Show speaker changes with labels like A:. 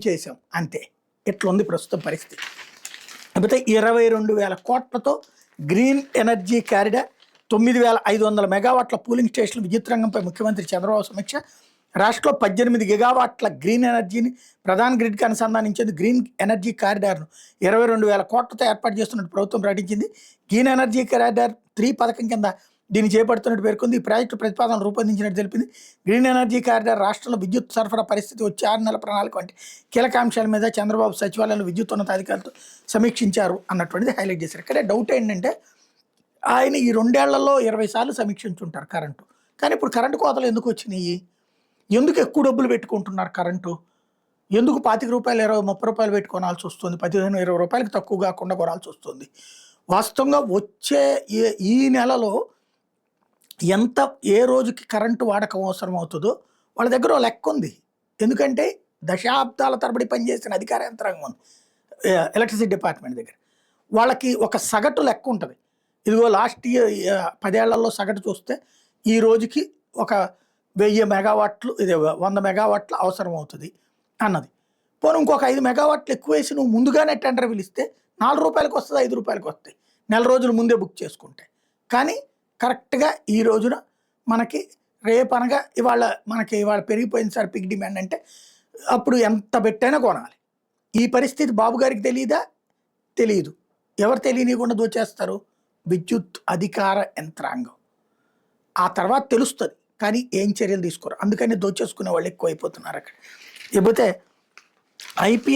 A: చేసాం అంతే. ఇట్లుంది ప్రస్తుతం పరిస్థితి. లేకపోతే 22,000 కోట్లతో గ్రీన్ ఎనర్జీ కారిడార్, 9,500 మెగావాట్ల పూలింగ్ స్టేషన్ల విద్యుత్ రంగంపై ముఖ్యమంత్రి చంద్రబాబు సమీక్ష. రాష్ట్రంలో 18 గిగావాట్ల గ్రీన్ ఎనర్జీని ప్రధాన గ్రిడ్కి అనుసంధానించేందుకు గ్రీన్ ఎనర్జీ కారిడార్ను 22,000 కోట్లతో ఏర్పాటు చేస్తున్నట్టు ప్రభుత్వం ప్రకటించింది. గ్రీన్ ఎనర్జీ కారిడార్ 3 పథకం కింద దీన్ని చేపడుతున్నట్టు పేర్కొంది. ఈ ప్రాజెక్టు ప్రతిపాదన రూపొందించినట్టు తెలిపింది. గ్రీన్ ఎనర్జీ కారిడార్ రాష్ట్రంలో విద్యుత్ సరఫరా పరిస్థితి, వచ్చే 6 నెలల ప్రణాళిక వంటి కీలక అంశాల మీద చంద్రబాబు సచివాలయంలో విద్యుత్ ఉన్నతాధికారులతో సమీక్షించారు అన్నటువంటిది హైలైట్ చేశారు. ఇక్కడే డౌట్ ఏంటంటే ఆయన ఈ 2 ఏళ్లలో 20 సార్లు సమీక్షించుంటారు కరెంటు. కానీ ఇప్పుడు కరెంటు కోతలు ఎందుకు వచ్చినాయి? ఎందుకు ఎక్కువ డబ్బులు పెట్టుకుంటున్నారు కరెంటు? ఎందుకు ₹25, ₹30 పెట్టుకోవాల్సి వస్తుంది? 15-20 రూపాయలకి తక్కువ కాకుండా కొనాల్సి వస్తుంది. వాస్తవంగా వచ్చే ఈ నెలలో ఎంత ఏ రోజుకి కరెంటు వాడకం అవసరం అవుతుందో వాళ్ళ దగ్గర ఓ లెక్క ఉంది. ఎందుకంటే దశాబ్దాల తరబడి పనిచేసిన అధికార యంత్రాంగం ఉంది ఎలక్ట్రిసిటీ డిపార్ట్మెంట్ దగ్గర. వాళ్ళకి ఒక సగటు లెక్క ఉంటుంది. ఇదిగో లాస్ట్ ఇయర్ 10 ఏళ్లలో సగటు చూస్తే ఈ రోజుకి ఒక 1000 మెగావాట్లు, ఇది 100 మెగావాట్లు అవసరం అవుతుంది అన్నది. పోనీ ఇంకొక 5 మెగావాట్లు ఎక్కువ వేసి నువ్వు ముందుగానే టెండర్ పిలిస్తే ₹4 వస్తుంది, ₹5 వస్తాయి నెల రోజులు ముందే బుక్ చేసుకుంటే. కానీ కరెక్ట్గా ఈ రోజున మనకి రేపనగా ఇవాళ పెరిగిపోయింది సార్ పీక్ డిమాండ్ అంటే అప్పుడు ఎంత పెట్టైనా కొనాలి. ఈ పరిస్థితి బాబు గారికి తెలియదా? తెలియదు. ఎవరు తెలియనివ్వకుండా దోచేస్తారు? విద్యుత్ అధికార యంత్రాంగం. ఆ తర్వాత తెలుస్తుంది, కానీ ఏం చర్యలు తీసుకోరు. అందుకని దోచేసుకునే వాళ్ళు ఎక్కువ అయిపోతున్నారు అక్కడ. లేకపోతే